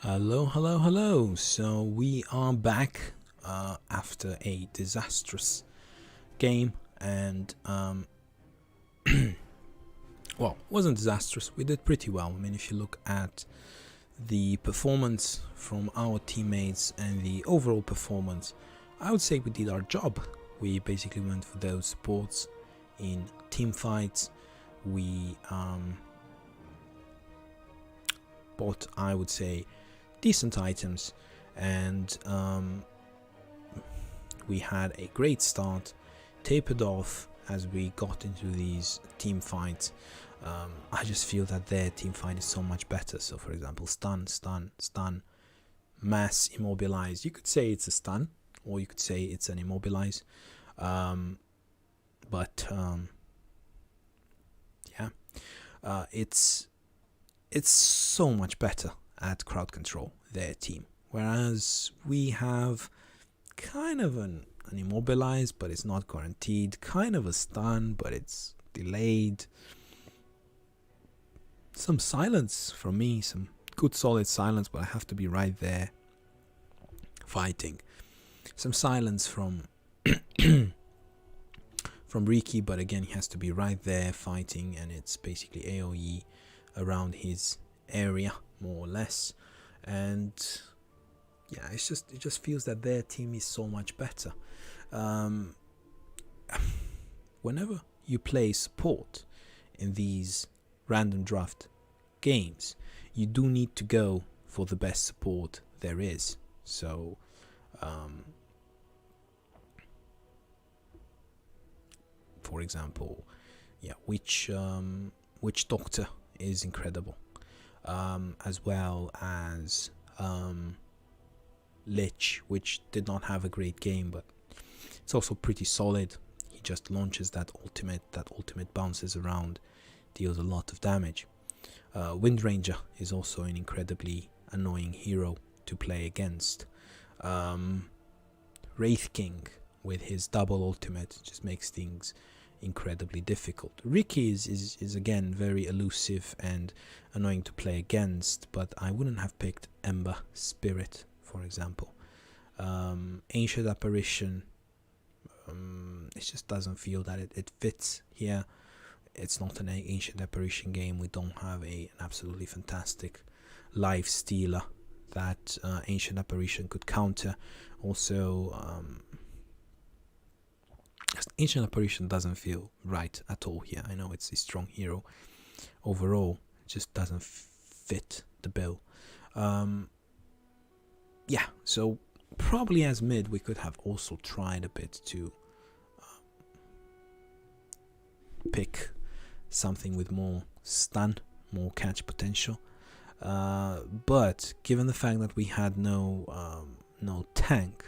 Hello, hello, hello. So we are back after a disastrous game, and well, it wasn't disastrous. We did pretty well. I mean, if you look at the performance from our teammates and the overall performance, I would say we did our job. We basically went for those supports in team fights. We bought, I would say, decent items, and we had a great start, tapered off as we got into these team fights. I just feel that their team fight is so much better. So for example, stun, mass immobilize. You could say it's a stun, or you could say it's an immobilize, but yeah, it's so much better at crowd control, their team, whereas we have kind of an immobilize, but it's not guaranteed, kind of a stun, but it's delayed, some silence from me, some good solid silence, but I have to be right there fighting, some silence from from Riki, but again he has to be right there fighting, and it's basically AoE around his area more or less. And yeah, it just feels that their team is so much better. Whenever you play support in these random draft games, you do need to go for the best support there is. So for example, yeah, which doctor is incredible, as well as Lich, which did not have a great game, but it's also pretty solid. He just launches that ultimate bounces around, deals a lot of damage. Wind Ranger is also an incredibly annoying hero to play against. Wraith King with his double ultimate just makes things incredibly difficult. Riki is again very elusive and annoying to play against, but I wouldn't have picked Ember Spirit, for example. Ancient Apparition, it just doesn't feel that it fits here. It's not an Ancient Apparition game. We don't have an absolutely fantastic life stealer that Ancient Apparition could counter. Also, Ancient Apparition doesn't feel right at all here. I know it's a strong hero overall, it just doesn't fit the bill. Yeah, so probably as mid we could have also tried a bit to pick something with more stun, more catch potential, but given the fact that we had no tank,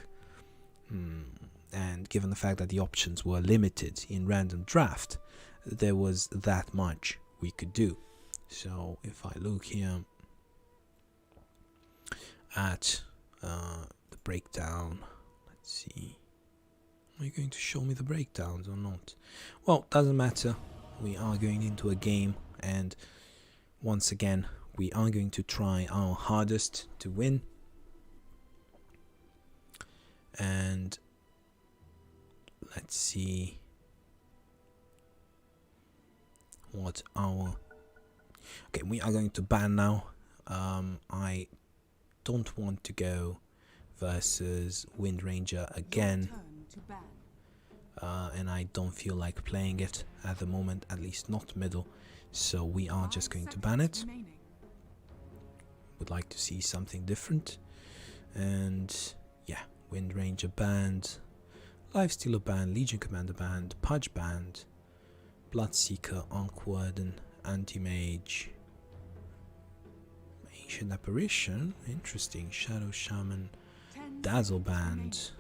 and given the fact that the options were limited in random draft, there was that much we could do. So if I look here at the breakdown, let's see, are you going to show me the breakdowns or not? Well, doesn't matter, we are going into a game, and once again we are going to try our hardest to win. And let's see what our... Okay, we are going to ban now. I don't want to go versus Wind Ranger again, and I don't feel like playing it at the moment, at least not middle, so we are just going to ban it. Would like to see something different, and yeah, Wind Ranger banned, Lifestealer banned, Legion Commander banned, Pudge banned, Bloodseeker, Arcwarden, Anti-Mage, Ancient Apparition, interesting, Shadow Shaman, Dazzle banned,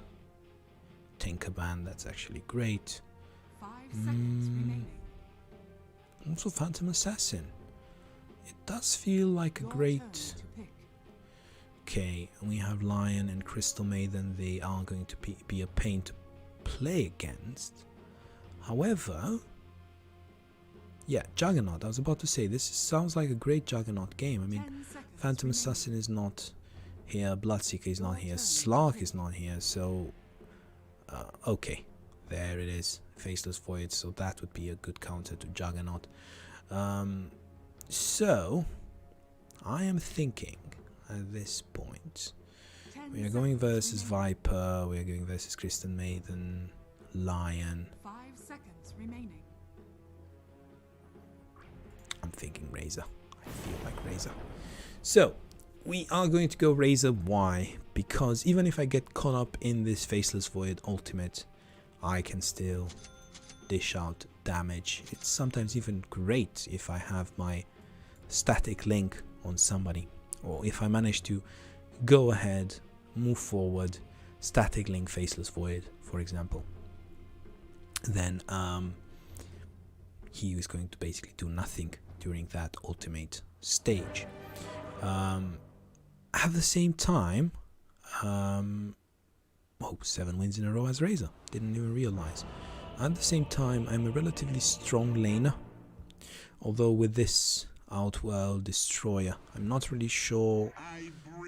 Tinker banned, that's actually great. Also Phantom Assassin, it does feel like a great... Okay, we have Lion and Crystal Maiden, they are going to be a pain to play against. However, yeah, Juggernaut, I was about to say, this sounds like a great Juggernaut game. I mean, Phantom Assassin is not here, Bloodseeker is not here, Slark is not here, so okay, there it is, Faceless Void, so that would be a good counter to Juggernaut. So I am thinking at this point we are going versus Viper, we are going versus Kristen Maiden, Lion. 5 seconds remaining. I'm thinking Razor. I feel like Razor. So we are going to go Razor. Why? Because even if I get caught up in this Faceless Void ultimate, I can still dish out damage. It's sometimes even great if I have my static link on somebody, or if I manage to go ahead, move forward, static link Faceless Void, for example, then he is going to basically do nothing during that ultimate stage. At the same time, 7 wins in a row as Razor, didn't even realize. At the same time, I'm a relatively strong laner, although with this Outworld Destroyer, I'm not really sure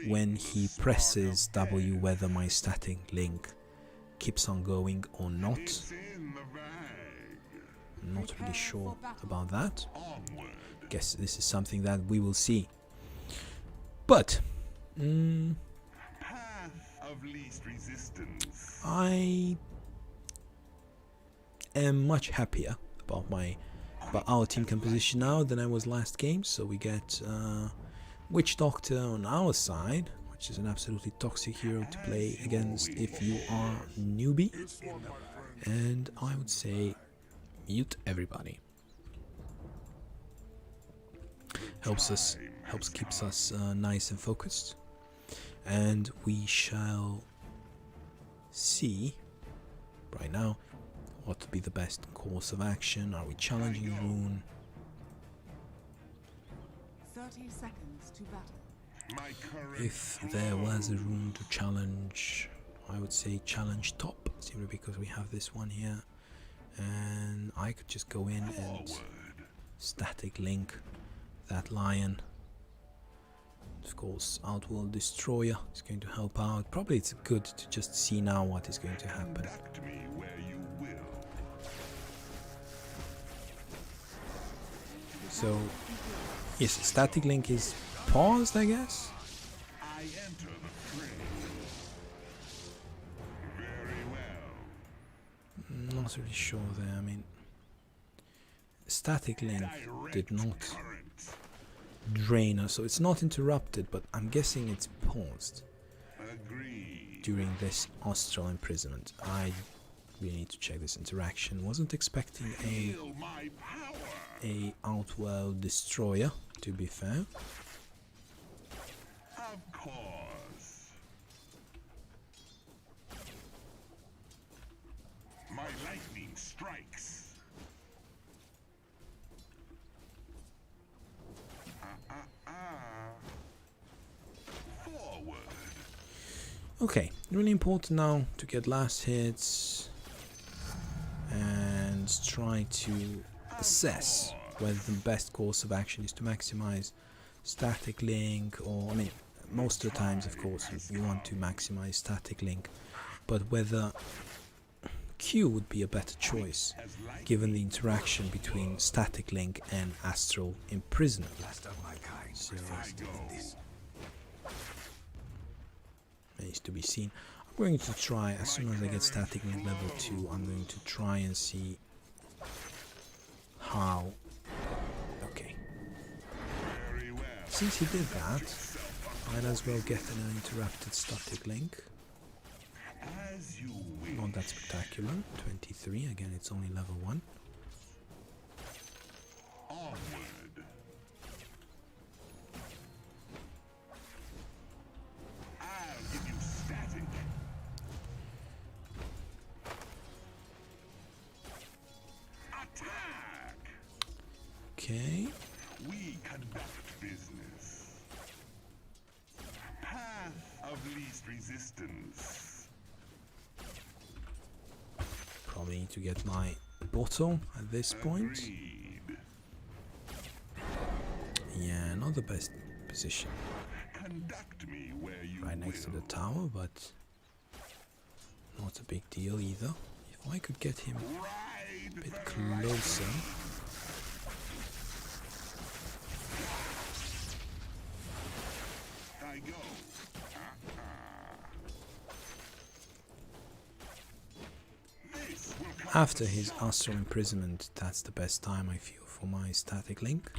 when he presses W whether my static link keeps on going or not. I'm not really sure about that. Guess this is something that we will see. But I am much happier about our team composition now than I was last game. So we get Witch Doctor on our side, which is an absolutely toxic hero to play against if you are newbie. And I would say mute everybody. Helps keeps us nice and focused. And we shall see right now what would be the best course of action. Are we challenging Rune? 30 seconds to battle. If there was a Rune to challenge, I would say challenge top, simply because we have this one here. And I could just go in and static link that Lion. Of course, Outworld Destroyer is going to help out. Probably it's good to just see now what is going to happen. So, yes, static link is paused, I guess. Not really sure there. I mean, static link did not drain us, so it's not interrupted, but I'm guessing it's paused during this astral imprisonment. I really need to check this interaction. Wasn't expecting a Outworld Destroyer, to be fair. Of course. My lightning strikes. Forward. Okay, really important now to get last hits and try to assess whether the best course of action is to maximize static link, or I mean, most of the times, of course, you want to maximize static link, but whether Q would be a better choice given the interaction between static link and astral imprisonment. So, needs to be seen. I'm going to try, as soon as I get static link level 2, I'm going to try and see how. Okay. Since he did that, might as well get an uninterrupted static link. Not that spectacular. 23, again it's only level 1. Onward. I'll give you static. Attack. Okay. We conduct business. Path of least resistance. Probably need to get my bottle at this point. Agreed. Yeah, not the best position. Conduct me where you right next to will. the tower, but not a big deal either. If I could get him Ride a bit the closer. I go. This will come After his astral imprisonment, that's the best time I feel for my static link.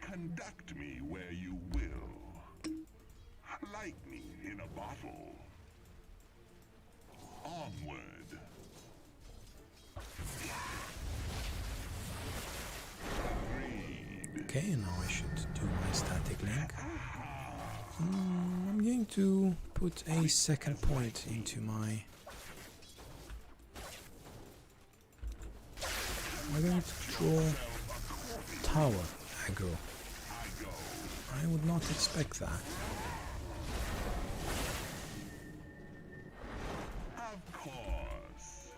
Conduct me where you will. Lightning in a bottle. Onward. Agreed. Okay, now I should do my static link. I'm going to put a second point into my... I'm going to draw tower aggro. I would not expect that. Of course.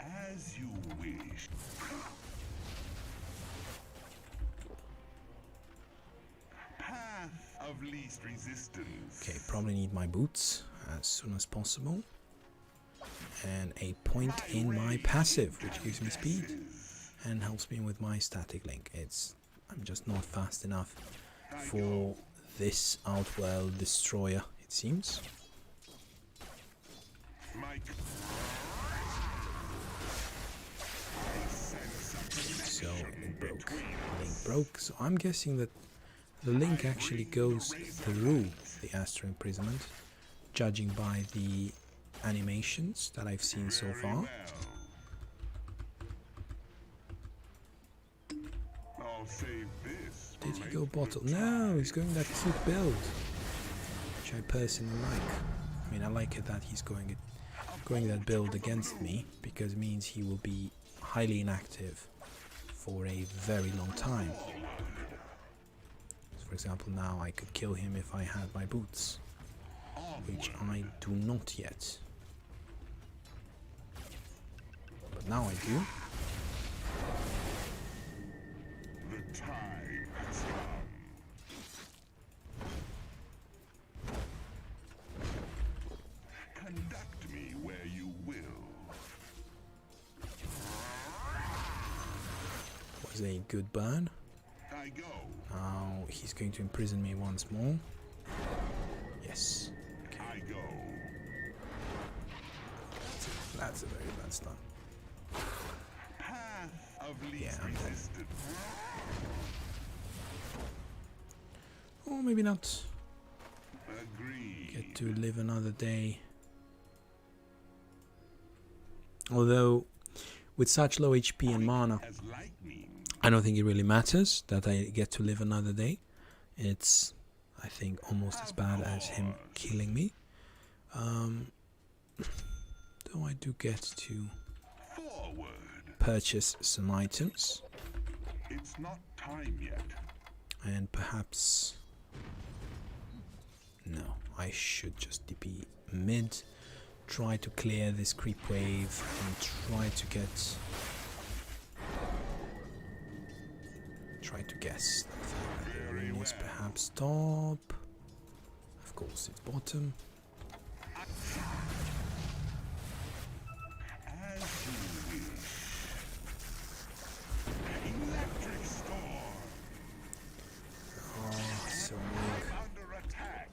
As you wish. Path of least resistance. Okay, probably need my boots as soon as possible. And a point in my passive, which gives me speed and helps me with my static link. I'm just not fast enough for this Outworld Destroyer, it seems. So it broke. Link broke. So I'm guessing that the link actually goes through the Astral Imprisonment, judging by the animations that I've seen so far. I'll save this. Did he go bottle? No, he's going that cute build, which I personally like. I mean, I like it that he's going that build against me, because it means he will be highly inactive for a very long time. So for example, now I could kill him if I had my boots, which I do not yet. But now I do. The time has come. Conduct me where you will. Was a good burn. I go. Now he's going to imprison me once more. Yes. I go. That's a very bad start. Path of least Yeah, I'm dead. resistance. Or maybe not. Agreed. Get to live another day. Although, with such low HP and mana, As lightning. I don't think it really matters that I get to live another day. It's, I think, almost as bad as him killing me. Though I do get to Forward. purchase some items. It's not time yet. And perhaps... No, I should just DP mid. Try to clear this creep wave and try to get... Try to guess that the rune is perhaps top. Of course it's bottom. As you wish. Electric storm. Oh, so weak. Under attack.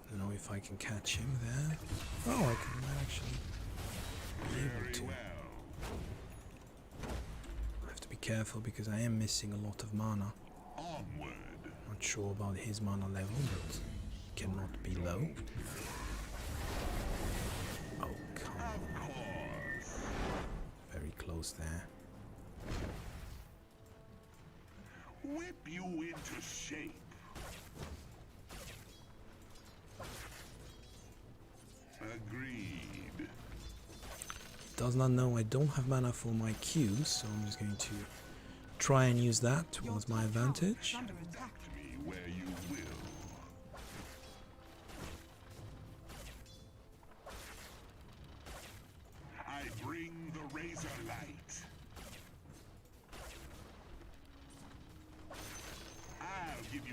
I don't know if I can catch him there. Oh, I can might actually be able to. I have to be careful because I am missing a lot of mana. Onward. Not sure about his mana level, but he cannot be low. Oh, come on. Of course. Very close there. Whip you into shape. Agreed. Does not know I don't have mana for my Qs, so I'm just going to try and use that towards my advantage. Under attack. Conduct me where you will. I bring the razor light.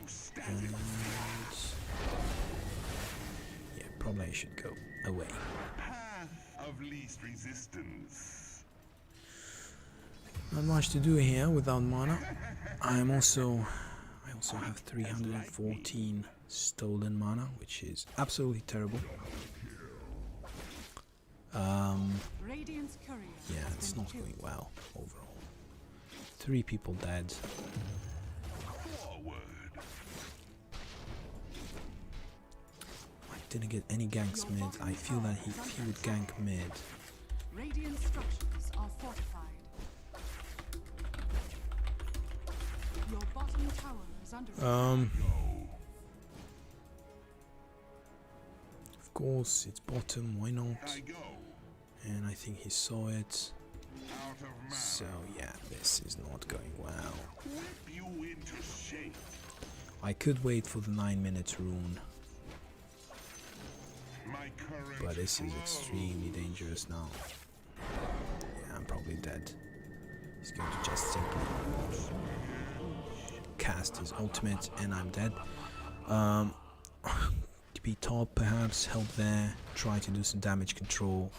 stand. And yeah, probably I should go away. Path of least resistance. Not much to do here without mana. I also have 314 stolen mana, which is absolutely terrible. Radiant's courier Yeah, has it's been not killed. going well overall. 3 people dead. Forward. I didn't get any ganks mid. I feel that he would gank mid. Radiant structures are fortified. Your bottom tower is under Of course, it's bottom, why not? I go. And I think he saw it. Out of mana. So yeah, this is not going well. Whip you into shape. I could wait for the 9-minute rune, My current but this is flows. extremely dangerous now. Yeah, I'm probably dead. He's going to just simply cast his ultimate and I'm dead. To be top perhaps, help there, try to do some damage control.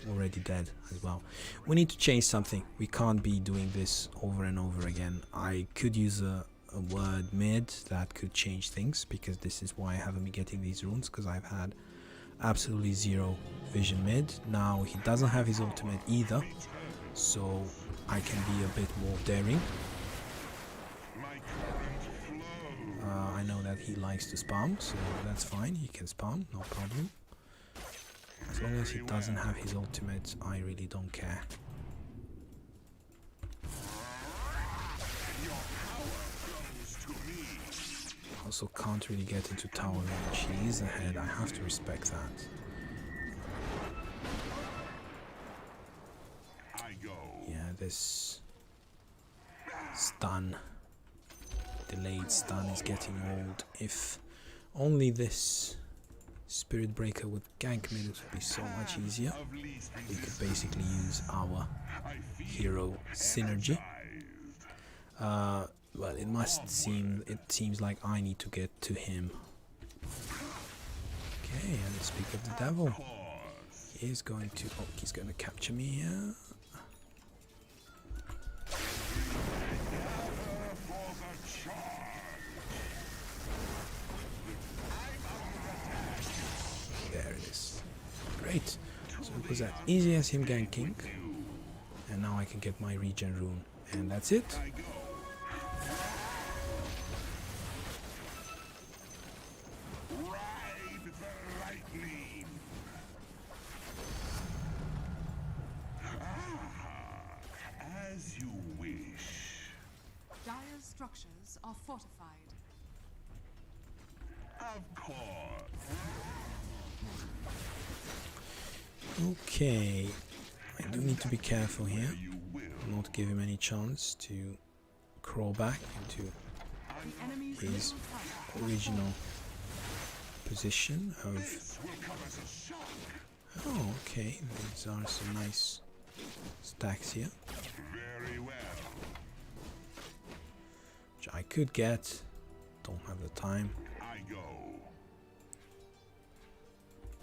Already dead as well. We need to change something. We can't be doing this over and over again. I could use a word mid that could change things, because this is why I haven't been getting these runes, because I've had absolutely zero vision mid. Now he doesn't have his ultimate either, so I can be a bit more daring. My current flows. I know that he likes to spam, so that's fine. He can spam, no problem. As long as he doesn't have his ultimate, I really don't care. Also can't really get into tower range. He is ahead, I have to respect that. I go. Yeah, this stun, delayed stun is getting old. If only this Spirit Breaker with gank mid would be so much easier. Of least We could basically use our I feel hero synergy. energized. Well, it seems like I need to get to him. Okay, and speak of the devil. Pause. He's going to capture me here. For the charge. There it is. Great. So it was as easy as him ganking. And now I can get my regen rune. And that's it. I go. Ride the lightning. As you wish. Dire's structures are fortified. Of course. Okay. I do need to be careful here. You will. Not give him any chance to crawl back into The enemy's his middle tower original position of... This will come as a shock. Oh, okay. These are some nice stacks here, Very well. which I could get. Don't have the time. I go.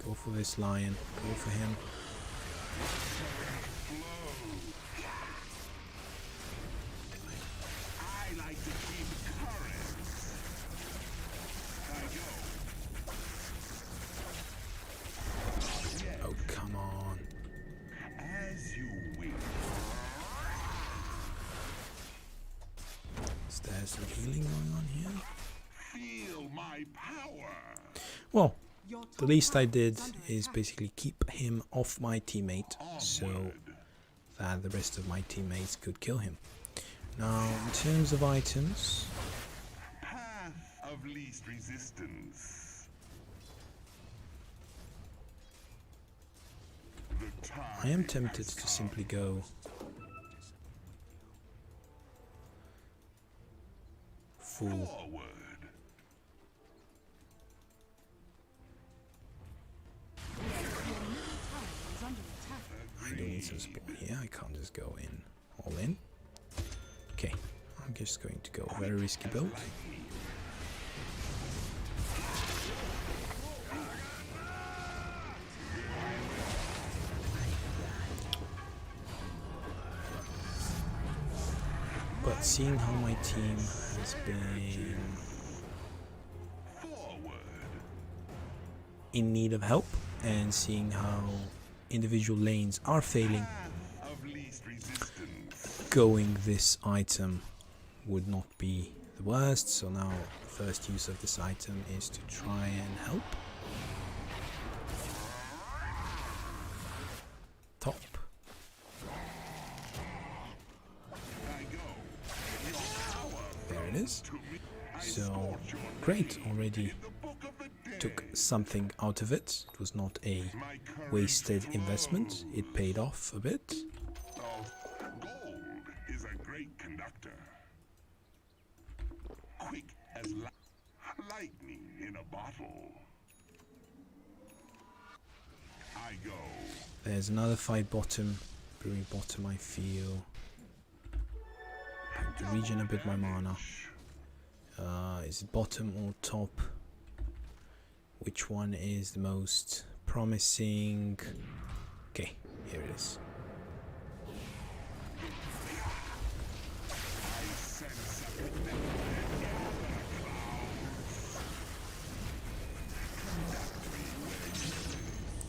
Go for this lion. Go for him. I like to keep current. I go. Oh, come on. As you wish. Is there some healing going on here? Feel my power. Well, Your the top least I tower did is under is attack. basically keep him off my teammate, so Onward. that the rest of my teammates could kill him. Now, in terms of items, Path of least resistance. The I am time tempted has to come. simply go full. Forward. Is under attack. I do need some support here. I can't just go in all in. Okay, I'm just going to go a very risky build. But seeing how my team has been in need of help, and seeing how individual lanes are failing, going this item would not be the worst. So now the first use of this item is to try and help. Top. There it is. So great, already took something out of it. It was not a wasted investment. It paid off a bit. Gold is a great conductor. Quick as lightning in a bottle. I go. There's another fight bottom. Brewing bottom, I feel. I have to regen a bit my mana. Is it bottom or top? Which one is the most promising? Okay, here it is.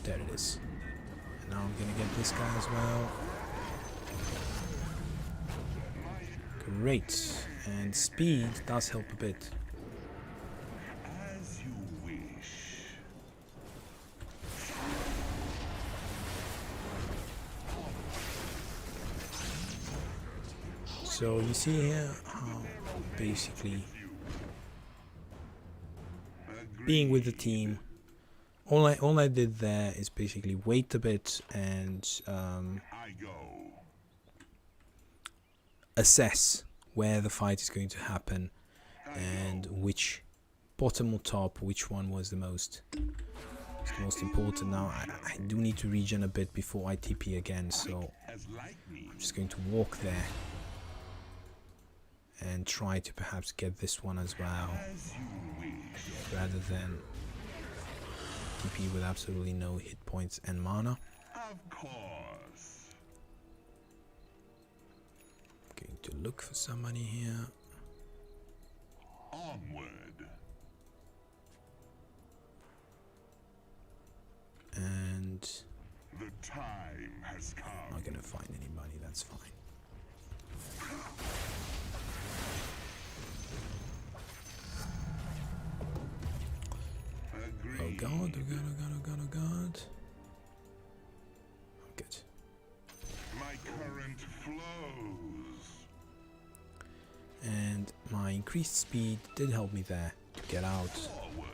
There it is. And now I'm gonna get this guy as well. Great. And speed does help a bit. As you wish. So you see here how basically being with the team, all I did there is basically wait a bit and I go. assess where the fight is going to happen and which bottom or top, which one was the most important. Now I do need to regen a bit before I TP again, so I'm just going to walk there and try to perhaps get this one as well, rather than TP with absolutely no hit points and mana. Of course. Going to look for somebody here. Onward. And The time has come. I'm not gonna find anybody, that's fine. Oh Agreed. god, oh god, oh god, oh god, oh god. Good. My current flows. And my increased speed did help me there to get out. Forward.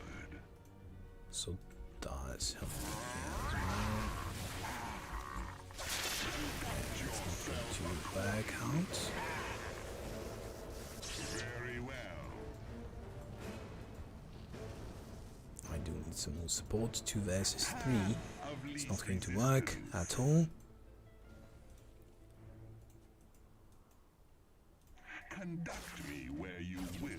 So does help me here as well. And it's not going to back out. Very well. I do need some more support. 2 versus 3. It's not going to work at all. Conduct me where you will.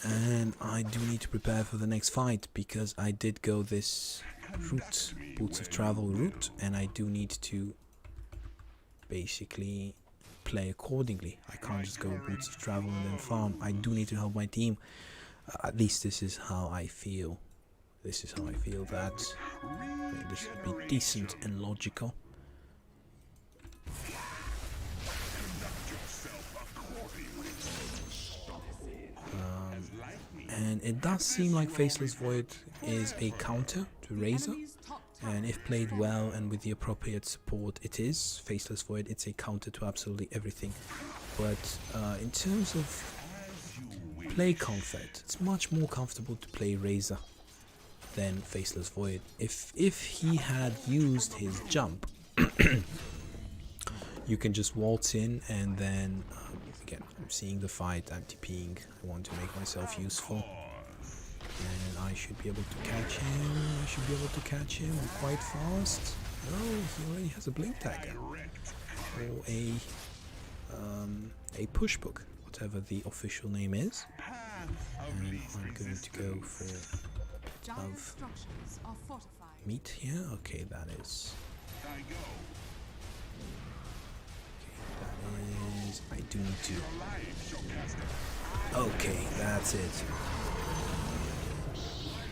And I do need to prepare for the next fight, because I did go this route, Boots of Travel route, and I do need to basically play accordingly. I can't just go Boots of Travel and then farm. I do need to help my team. At least this is how I feel. This is how I feel that this would be decent and logical. And it does seem like Faceless Void is a counter to Razor, and if played well and with the appropriate support, it is. Faceless Void, it's a counter to absolutely everything. But in terms of play comfort, it's much more comfortable to play Razor than Faceless Void. If he had used his jump, you can just waltz in, and then again, I'm seeing the fight, I'm TPing, I want to make myself useful, and I should be able to catch him, quite fast. Oh, he already has a blink dagger, or a a push book, whatever the official name is. And I'm going to go for Dire structures are fortified. meat here. Okay, that is. I go. That is. I do need to. Life shall cast Okay, that's it.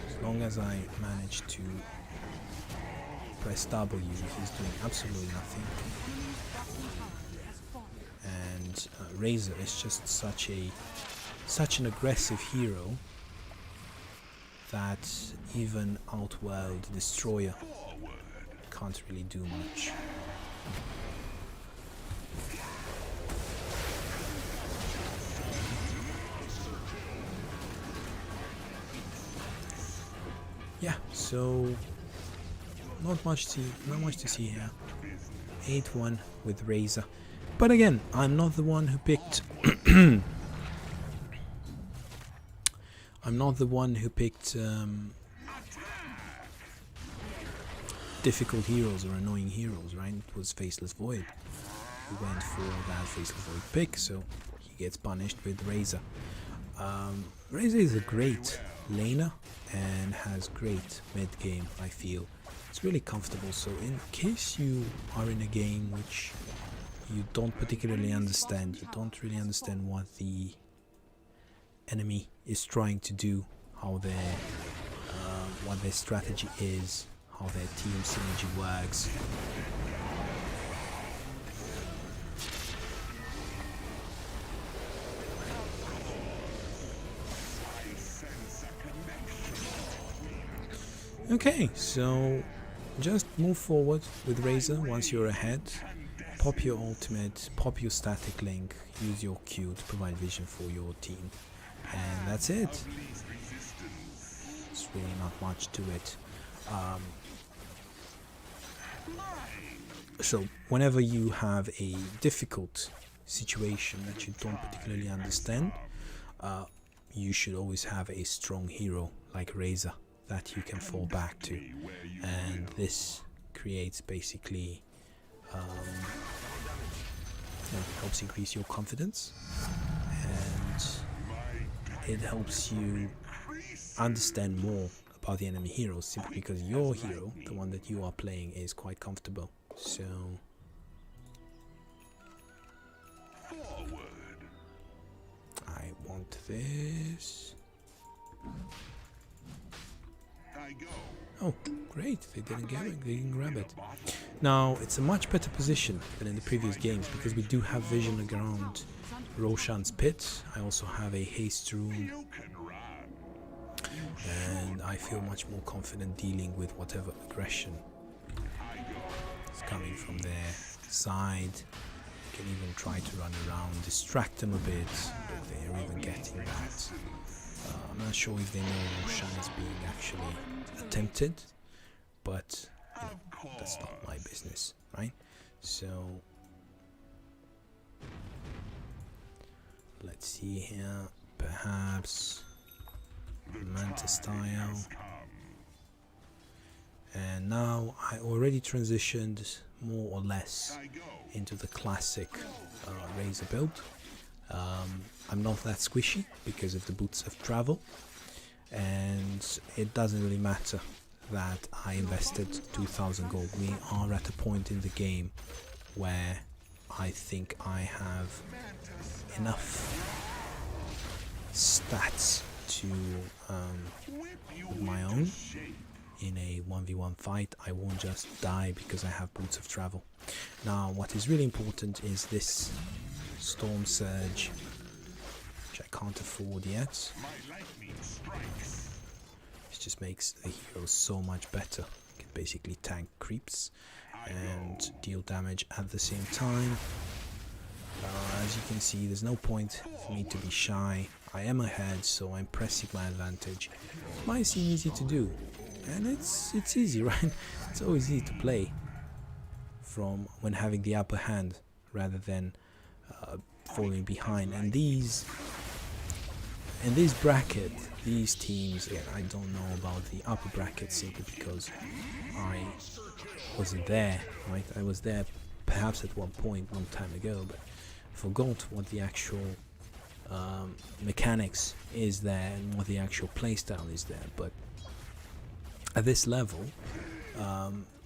As long as I manage to press W, he's doing absolutely nothing. And Razor is just such an aggressive hero that even Outworld Destroyer can't really do much. Yeah, so not much to see here. 8-1 with Razor. But again, I'm not the one who picked I'm not the one who picked difficult heroes or annoying heroes, right? It was Faceless Void who went for that Faceless Void pick, so he gets punished with Razor. Razor is a great laner and has great mid game, I feel. It's really comfortable, so in case you are in a game which you don't particularly understand, you don't really understand what the enemy is trying to do, how their what their strategy is, how their team synergy works. Okay, so just move forward with Razor once you're ahead. Pop your ultimate, pop your static link, use your Q to provide vision for your team. And that's it. It's really not much to it. So whenever you have a difficult situation that you don't particularly understand, you should always have a strong hero like Razor that you can fall back to, and this creates basically helps increase your confidence, and it helps you understand more about the enemy heroes simply because your hero, the one that you are playing, is quite comfortable. So I want this. Oh, great, they didn't get it, they didn't grab it. Now, it's a much better position than in the previous games because we do have vision around Roshan's pit. I also have a haste rune, and I feel much more confident dealing with whatever aggression is coming from their side. Can even try to run around, distract them a bit, but they're even getting that. I'm not sure if they know Roshan is being actually attempted, but you know, that's not my business, right? So let's see here, perhaps Manta style. And now I already transitioned more or less into the classic Razor build. I'm not that squishy because of the boots of travel, and it doesn't really matter that I invested 2,000 gold. We are at a point in the game where I think I have enough stats to hold my own in a 1v1 fight. I won't just die because I have boots of travel. Now what is really important is this Storm Surge, which I can't afford yet. It just makes the hero so much better. You can basically tank creeps and deal damage at the same time. As you can see, there's no point for me to be shy. I am ahead, so I'm pressing my advantage. It might seem easy to do, and it's easy, right? It's always easy to play from when having the upper hand rather than falling behind. And in this bracket, these teams, again, I don't know about the upper bracket simply because I wasn't there, right? I was there perhaps at one point long time ago, but forgot what the actual mechanics is there and what the actual playstyle is there. But at this level,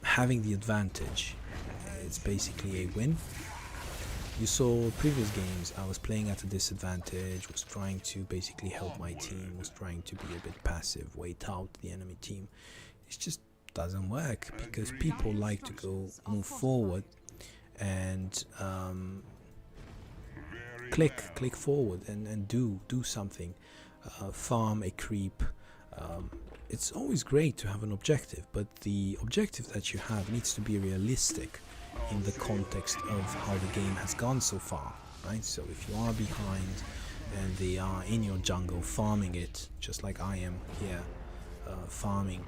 having the advantage, it's basically a win. You saw previous games, I was playing at a disadvantage, was trying to basically help my team, was trying to be a bit passive, wait out the enemy team. It just doesn't work because people like to move forward and click forward and do something, farm a creep. It's always great to have an objective, but the objective that you have needs to be realistic in the context of how the game has gone so far, right? So if you are behind and they are in your jungle farming it, just like I am here, farming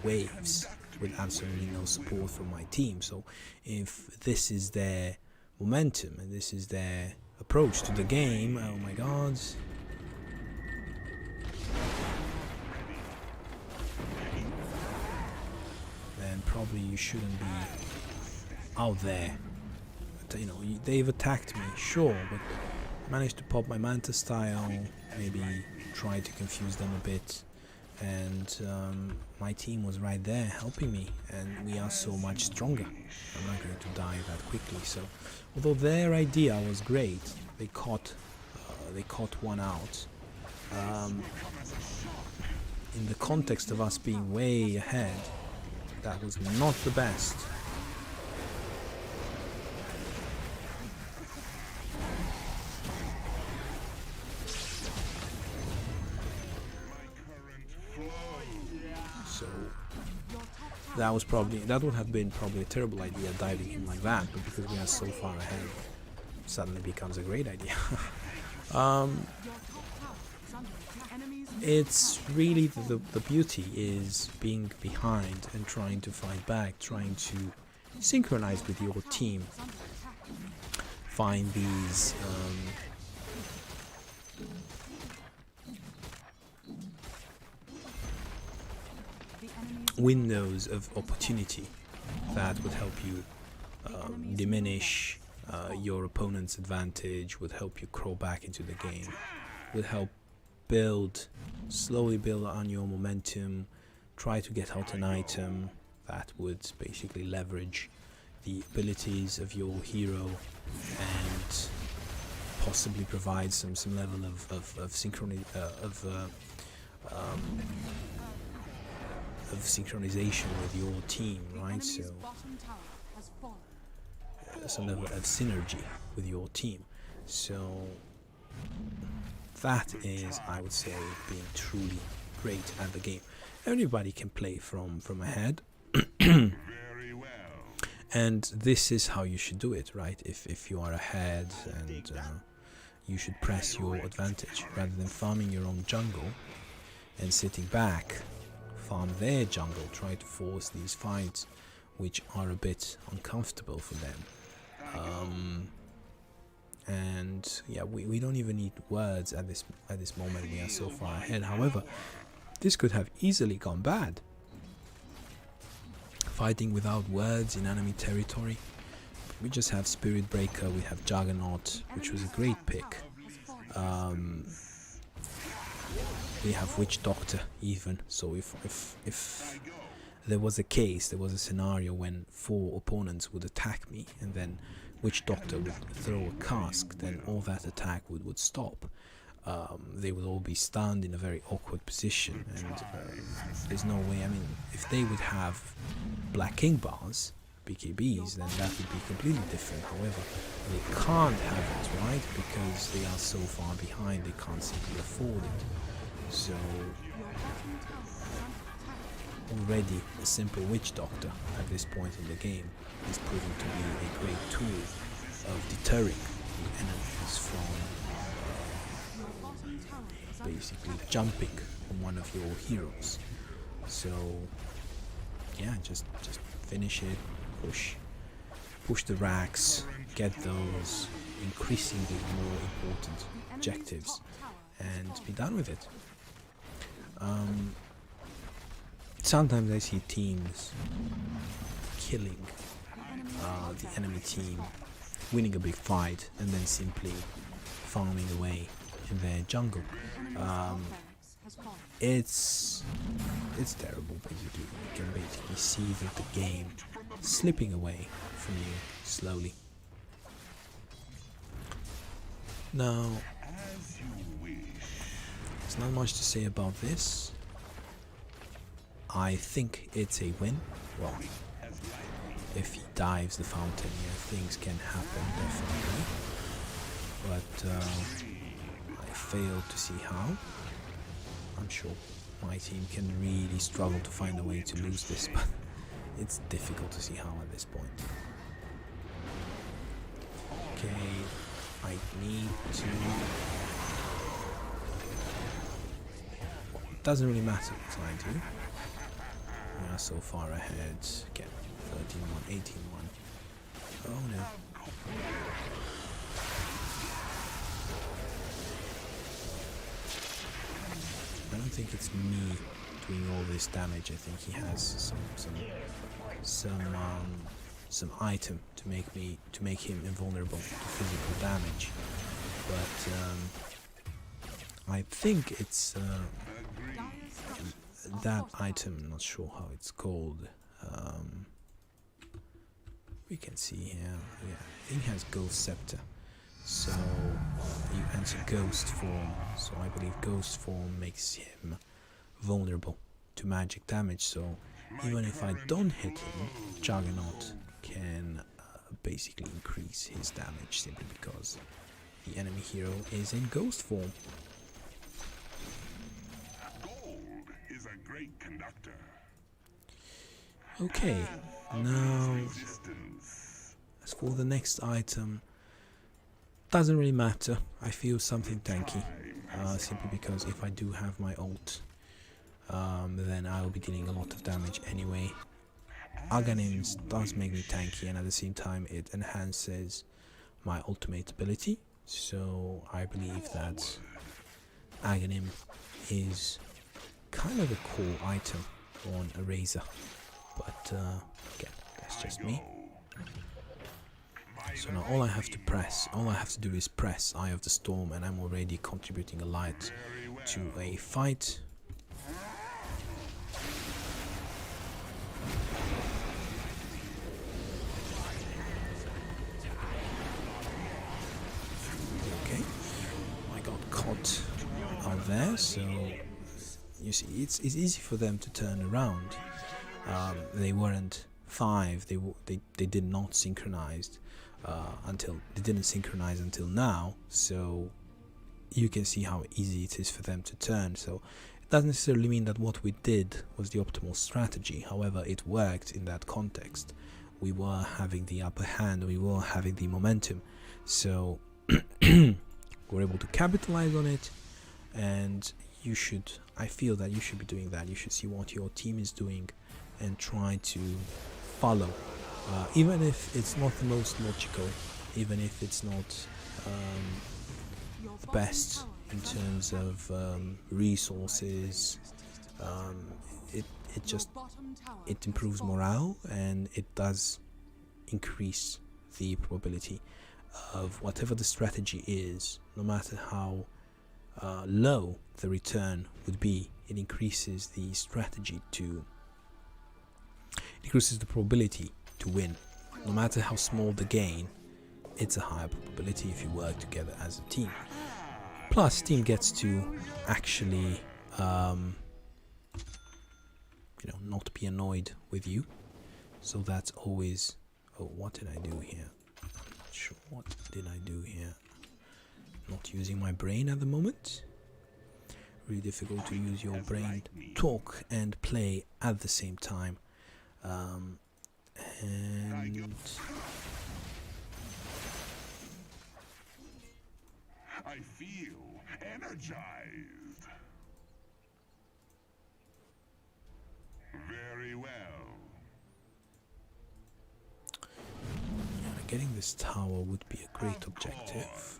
waves with absolutely no support from my team. So if this is their momentum and this is their approach to the game, oh my god, then probably you shouldn't be out there. You know, they've attacked me, sure, but I managed to pop my Manta style, maybe try to confuse them a bit, and my team was right there helping me, and we are so much stronger. I'm not going to die that quickly. So although their idea was great, they caught one out. In the context of us being way ahead, that was not the best. So that would have been probably a terrible idea, diving in like that, but because we are so far ahead, it suddenly becomes a great idea. It's really the beauty is being behind and trying to fight back, trying to synchronize with your team, find these windows of opportunity that would help you diminish your opponent's advantage, would help you crawl back into the game, would help slowly build on your momentum, try to get out an item that would basically leverage the abilities of your hero and possibly provide some level of synchronization with your team, right? So some level of synergy with your team. So that is, I would say, being truly great at the game. Everybody can play from ahead. Very well. And this is how you should do it, right? If you are ahead, and you should press your advantage rather than farming your own jungle and sitting back, farm their jungle, try to force these fights which are a bit uncomfortable for them. And yeah, we don't even need words at this moment. We are so far ahead. However, this could have easily gone bad. Fighting without words in enemy territory. We just have Spirit Breaker, we have Juggernaut, which was a great pick. We have Witch Doctor even. So if there was a scenario when 4 opponents would attack me and then Witch Doctor would throw a cask, then all that attack would stop. They would all be stunned in a very awkward position, and there's no way. I mean, if they would have Black King bars, BKBs, then that would be completely different. However, they can't have it, right? Because they are so far behind, they can't simply afford it. So already a simple Witch Doctor at this point in the game is proving to be a great tool of deterring the enemies from basically jumping on one of your heroes. So yeah, just finish it, push the racks, get those increasingly more important objectives and be done with it. Sometimes I see teams killing the enemy team winning a big fight and then simply farming away in their jungle. It's terrible. Basically, you can basically see that the game slipping away from you slowly. Now, there's not much to say about this. I think it's a win. Well, if he dives the fountain, yeah, things can happen definitely. But I failed to see how. I'm sure my team can really struggle to find a way to lose this, but it's difficult to see how at this point. Okay, I need to... It doesn't really matter what I do. We are so far ahead. Again, 13-1, 18-1. Oh no. I don't think it's me doing all this damage. I think he has some item to make him invulnerable to physical damage. But I think it's that item. I'm not sure how it's called. We can see here. Yeah, I think he has Ghost Scepter. So you enter Ghost form. So I believe Ghost form makes him vulnerable to magic damage. So even if I don't hit him, Juggernaut can basically increase his damage simply because the enemy hero is in Ghost form. Gold is a great conductor. Okay, now as for the next item, doesn't really matter. I feel something tanky, simply because if I do have my ult, then I will be dealing a lot of damage anyway. Aghanim's does make me tanky, and at the same time it enhances my ultimate ability, so I believe that Aghanim is kind of a cool item on a Razor, but again, that's just me. So now all I have to do is press Eye of the Storm, and I'm already contributing a light to a fight. Okay, I got caught out there, so you see it's easy for them to turn around. They weren't 5, they did not synchronized. They didn't synchronize until now, so you can see how easy it is for them to turn. So it doesn't necessarily mean that what we did was the optimal strategy. However, it worked in that context. We were having the upper hand, we were having the momentum, so we're able to capitalize on it. And I feel that you should be doing that. You should see what your team is doing and try to follow. Even if it's not the most logical, even if it's not the best in terms of resources, it improves morale, and it does increase the probability of whatever the strategy is, no matter how low the return would be. It increases the probability to win. No matter how small the gain, it's a higher probability if you work together as a team. Plus, team gets to actually not be annoyed with you, so that's always... Oh, what did I do here? I'm not sure. What did I do here? Not using my brain at the moment. Really difficult to use your brain, talk and play at the same time. And I feel energized. Very well. Yeah, getting this tower would be a great objective.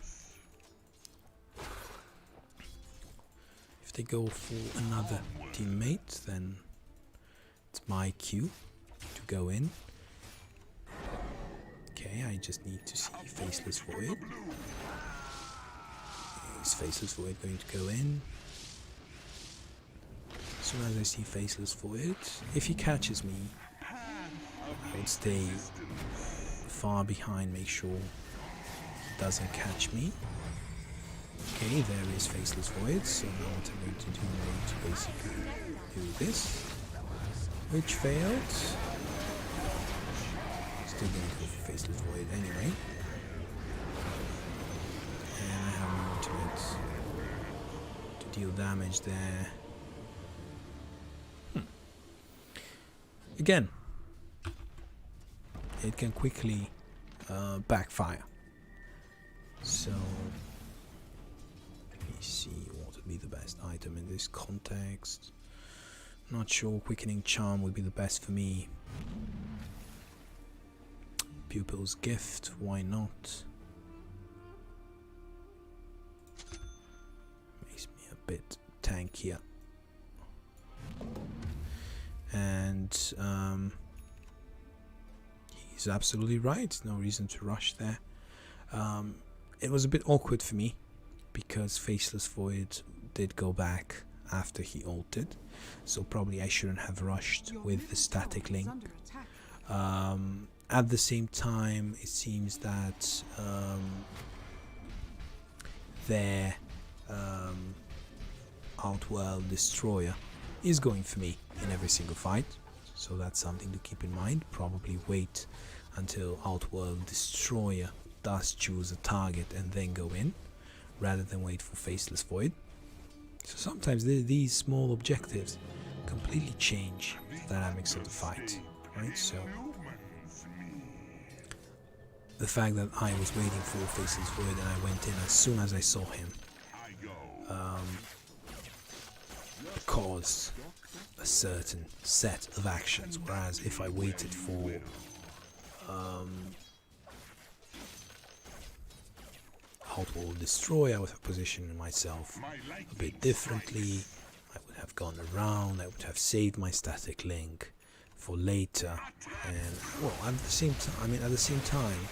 If they go for another teammate, then it's my cue to go in. Okay, I just need to see Faceless Void. Is Faceless Void going to go in? As soon as I see Faceless Void, if he catches me, I would stay far behind, make sure he doesn't catch me. Okay, there is Faceless Void, so now what I'm going to do is to basically do this, which failed. Still going to go for Faceless Void anyway. And I have an ultimate to deal damage there. Again, it can quickly backfire. So let me see what would be the best item in this context. Not sure. Quickening Charm would be the best for me. Pupil's Gift, why not? Makes me a bit tankier. And he's absolutely right. No reason to rush there. It was a bit awkward for me because Faceless Void did go back after he ulted, so probably I shouldn't have rushed with the static link. At the same time, it seems that their Outworld Destroyer is going for me in every single fight, so that's something to keep in mind. Probably wait until Outworld Destroyer does choose a target and then go in, rather than wait for Faceless Void. So sometimes these small objectives completely change the dynamics of the fight, right? So the fact that I was waiting for Faceless Void and I went in as soon as I saw him caused a certain set of actions, whereas if I waited for Outworld Destroy, I would have positioned myself a bit differently. I would have gone around, I would have saved my static link for later, and well, at the same time,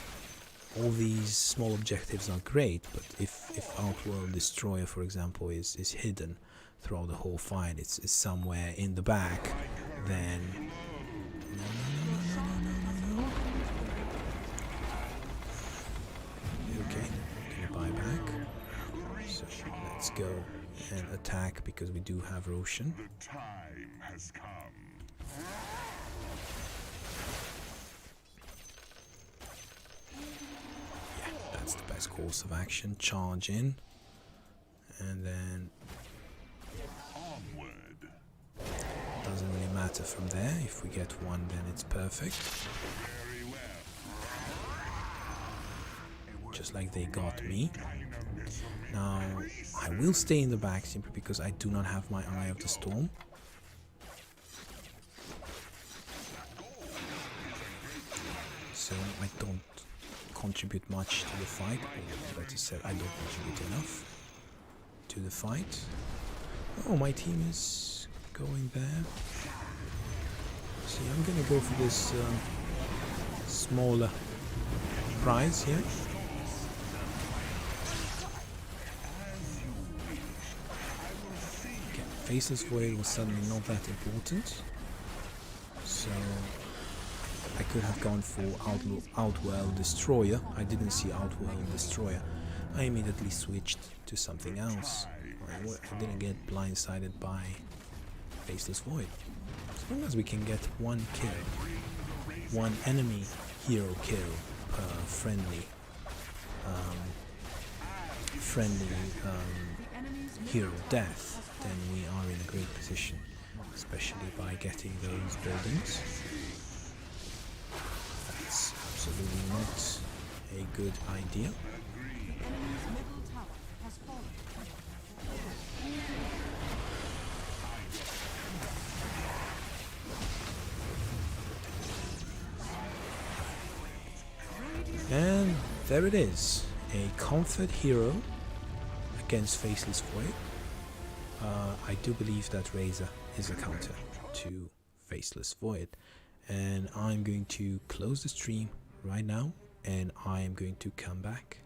all these small objectives are great, but if Outworld Destroyer, for example, is hidden throughout the whole fight, it's somewhere in the back, then no. Okay, gonna buy back. So let's go and attack because we do have Roshan. The time has come. Yeah, that's the best course of action. Charge in, and then Onward. doesn't really matter from there. If we get one, then it's perfect. Very well. Just like they got me. Now, I will stay in the back simply because I do not have my Eye of the Storm. So I don't contribute much to the fight, or better said, I don't contribute enough to the fight. Oh, my team is going there. See, I'm gonna go for this smaller prize here. Okay, Faceless Void was suddenly not that important, so I could have gone for Outworld Destroyer. I didn't see Outworld Destroyer. I immediately switched to something else. I didn't get blindsided by Faceless Void. As long as we can get one kill, one enemy hero kill per friendly hero death, then we are in a great position, especially by getting those buildings. That's absolutely not a good idea. And there it is, a comfort hero against Faceless Void. I do believe that Razor is a counter to Faceless Void, and I'm going to close the stream right now and I am going to come back.